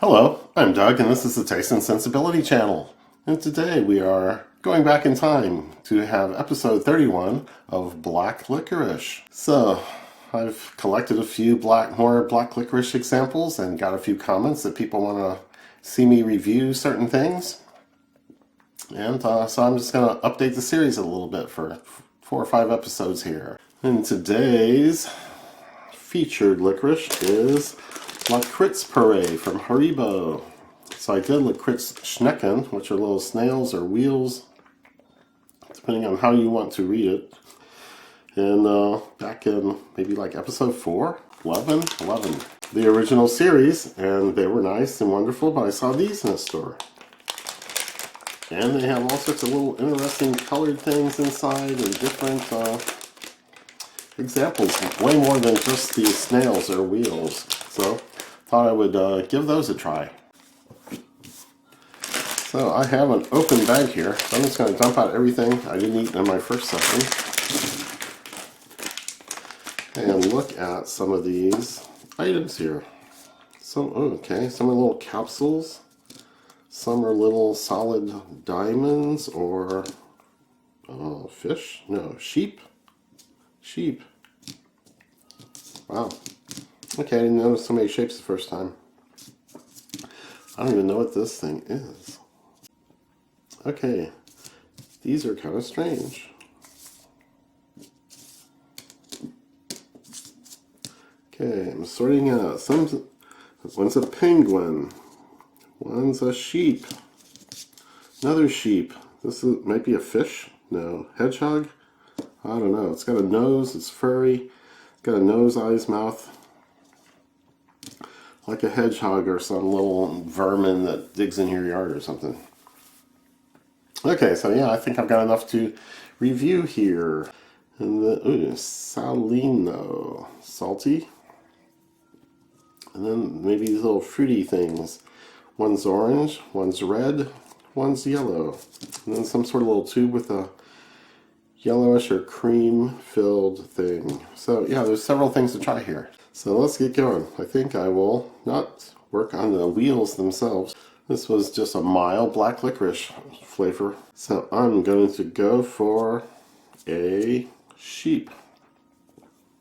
Hello, I'm Doug and this is the Taste and Sensibility channel. And today we are going back in time to have episode 31 of Black Licorice. So, I've collected a few more black licorice examples and got a few comments that people want to see me review certain things. And so I'm just going to update the series a little bit for 4 or 5 episodes here. And today's featured licorice is Lakritz Puree from Haribo. So I did Lakritz Schnecken, which are little snails or wheels, depending on how you want to read it. And back in maybe like episode 4, 11, the original series, and they were nice and wonderful, but I saw these in the store. And they have all sorts of little interesting colored things inside and different examples, way more than just these snails or wheels. So thought I would give those a try. So I have an open bag here, so I'm just going to dump out everything I didn't eat in my first session and look at some of these items here. So, okay, some are little capsules, some are little solid diamonds or fish? No, sheep. Sheep. Wow. Okay, I didn't notice so many shapes the first time. I don't even know what this thing is. Okay, these are kind of strange. Okay, I'm sorting out. One's a penguin. One's a sheep. Another sheep. Might be a fish? No. Hedgehog? I don't know. It's got a nose. It's furry. It's got a nose, eyes, mouth. Like a hedgehog or some little vermin that digs in your yard or something. Okay, so yeah, I think I've got enough to review here. And Salino. Salty. And then maybe these little fruity things. One's orange, one's red, one's yellow. And then some sort of little tube with a yellowish or cream-filled thing. So yeah, there's several things to try here. So let's get going. I think I will not work on the wheels themselves. This was just a mild black licorice flavor. So I'm going to go for a sheep.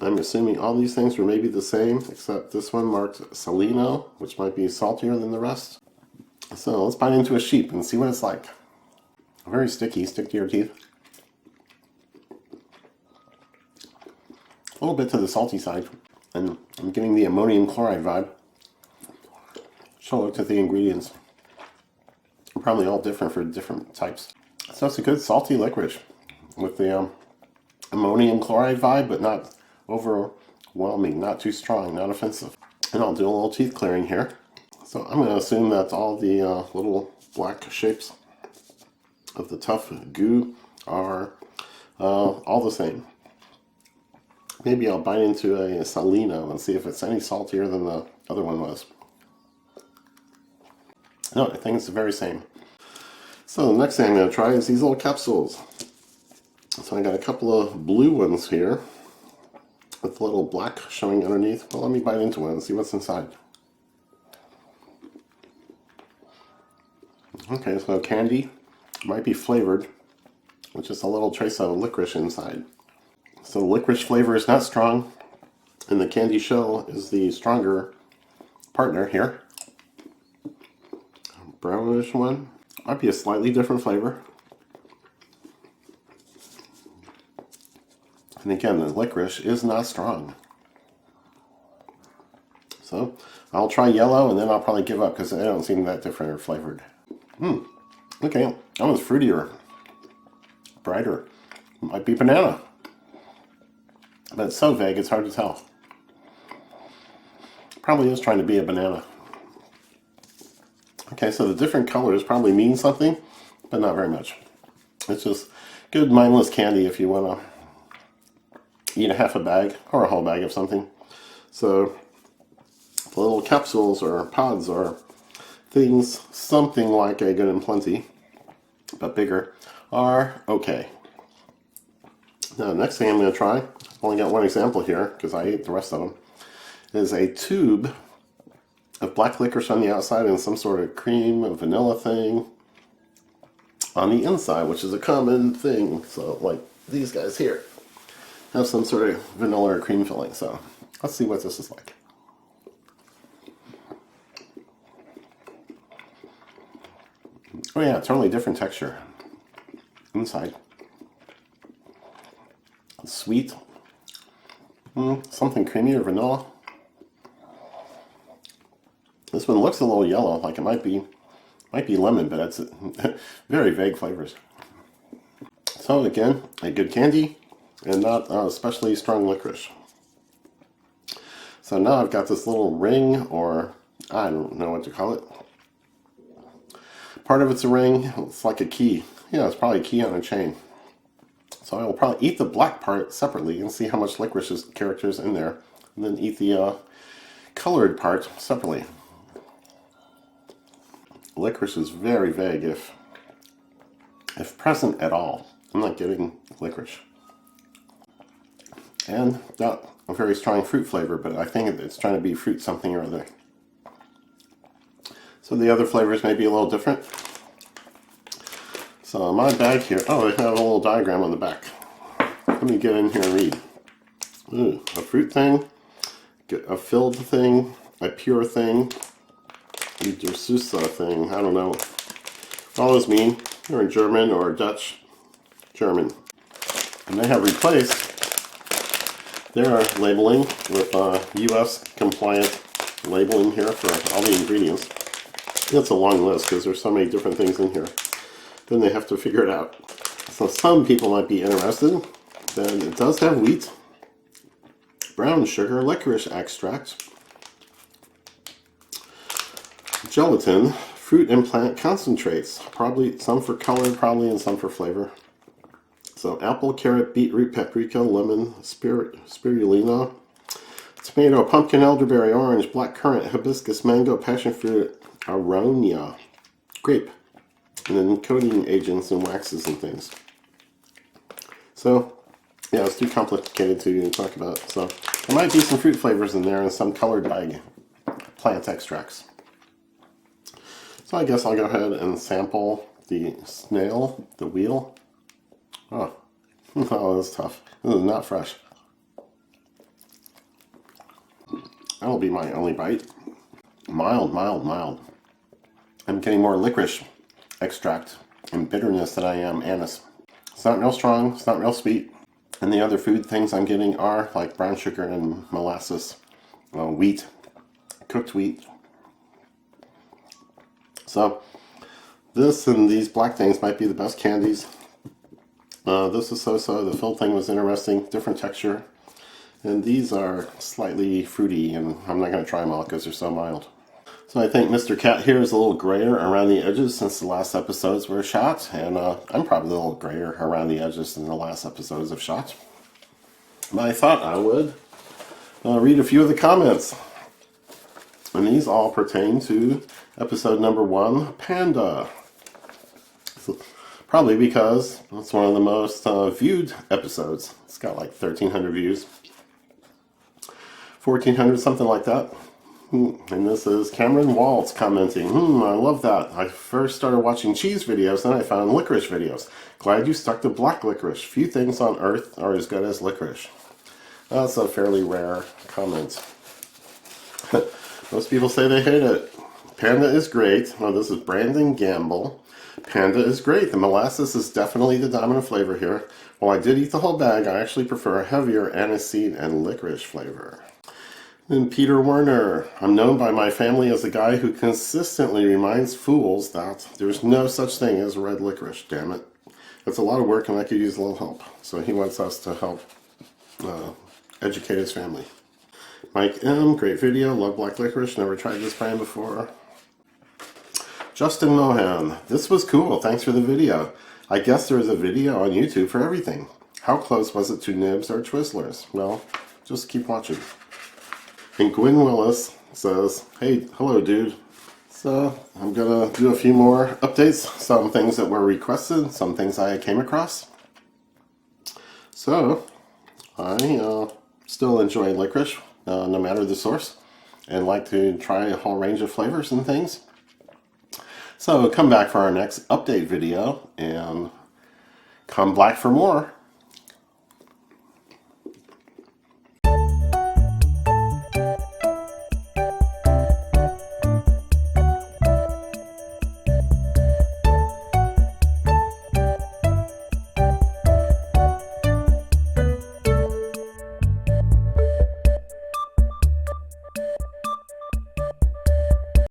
I'm assuming all these things were maybe the same, except this one marked Salino, which might be saltier than the rest. So let's bite into a sheep and see what it's like. Very sticky, stick to your teeth. A little bit to the salty side, and I'm getting the ammonium chloride vibe. So look at the ingredients. They're probably all different for different types. So it's a good salty licorice with the ammonium chloride vibe, but not overwhelming, not too strong, not offensive. And I'll do a little teeth clearing here. So I'm going to assume that all the little black shapes of the tough goo are all the same. Maybe I'll bite into a Salino and see if it's any saltier than the other one was. No, I think it's the very same. So the next thing I'm going to try is these little capsules. So I got a couple of blue ones here with a little black showing underneath. Well, let me bite into one and see what's inside. Okay, so candy might be flavored with just a little trace of licorice inside. So the licorice flavor is not strong, and the candy shell is the stronger partner here. Brownish one. Might be a slightly different flavor. And again, the licorice is not strong. So I'll try yellow, and then I'll probably give up because they don't seem that different or flavored. Okay, that one's fruitier, brighter. Might be banana. But it's so vague, it's hard to tell. Probably is trying to be a banana. Okay, so the different colors probably mean something, but not very much. It's just good mindless candy if you want to eat a half a bag or a whole bag of something. So the little capsules or pods or things, something like a Good and Plenty, but bigger, are okay. Now, the next thing I'm going to try, I've only got one example here because I ate the rest of them, is a tube of black licorice on the outside and some sort of cream or vanilla thing on the inside, which is a common thing. So like these guys here have some sort of vanilla or cream filling. So let's see what this is like. Oh yeah, totally different texture inside. Sweet. Something creamy or vanilla. This one looks a little yellow, like it might be lemon, but it's very vague flavors. So again, a good candy and not especially strong licorice. So now I've got this little ring, or I don't know what to call it. Part of it's a ring. It's like a key. Yeah, it's probably a key on a chain. So I will probably eat the black part separately and see how much licorice character is in there, and then eat the colored part separately. Licorice is very vague, if present at all. I'm not getting licorice. And not a very strong fruit flavor, but I think it's trying to be fruit something or other. So the other flavors may be a little different. So my bag here, oh, they have a little diagram on the back. Let me get in here and read. Ooh, a fruit thing, a filled thing, a pure thing, a Dursusa thing. I don't know what all those mean. They're in German or Dutch. German. And they have replaced their labeling with US compliant labeling here for all the ingredients. It's a long list because there's so many different things in here. Then they have to figure it out. So some people might be interested. Then it does have wheat, brown sugar, licorice extract, gelatin, fruit and plant concentrates. Probably some for color, probably, and some for flavor. So apple, carrot, beetroot, paprika, lemon, spirulina, tomato, pumpkin, elderberry, orange, black currant, hibiscus, mango, passion fruit, aronia, grape, and then coating agents and waxes and things. So, yeah, it's too complicated to talk about. So, there might be some fruit flavors in there and some colored by plant extracts. So, I guess I'll go ahead and sample the snail, the wheel. Oh, oh, that's tough. This is not fresh. That'll be my only bite. Mild, mild, mild. I'm getting more licorice extract and bitterness than I am anise. It's not real strong, it's not real sweet. And the other food things I'm getting are like brown sugar and molasses, wheat, cooked wheat. So this and these black things might be the best candies. This is so-so. The filled thing was interesting, different texture. And these are slightly fruity, and I'm not going to try them all because they're so mild. So I think Mr. Cat here is a little grayer around the edges since the last episodes were shot, and I'm probably a little grayer around the edges than the last episodes have shot. But I thought I would read a few of the comments. And these all pertain to episode number 1, Panda. So, probably because it's one of the most viewed episodes. It's got like 1,300 views. 1,400, something like that. And this is Cameron Waltz commenting, I love that. I first started watching cheese videos, then I found licorice videos. Glad you stuck to black licorice. Few things on earth are as good as licorice. That's a fairly rare comment. Most people say they hate it. Panda is great. Well, this is Brandon Gamble. Panda is great. The molasses is definitely the dominant flavor here. While I did eat the whole bag, I actually prefer a heavier aniseed and licorice flavor. And Peter Werner. I'm known by my family as the guy who consistently reminds fools that there's no such thing as red licorice, damn it. It's a lot of work and I could use a little help. So he wants us to help educate his family. Mike M, great video, love black licorice, never tried this brand before. Justin Mohan, this was cool, thanks for the video. I guess there is a video on YouTube for everything. How close was it to nibs or Twizzlers? Well, just keep watching. And Gwyn Willis says, hey, hello dude. So I'm gonna do a few more updates, some things that were requested, some things I came across. So I still enjoy licorice, no matter the source. and like to try a whole range of flavors and things. So come back for our next update video and come back for more.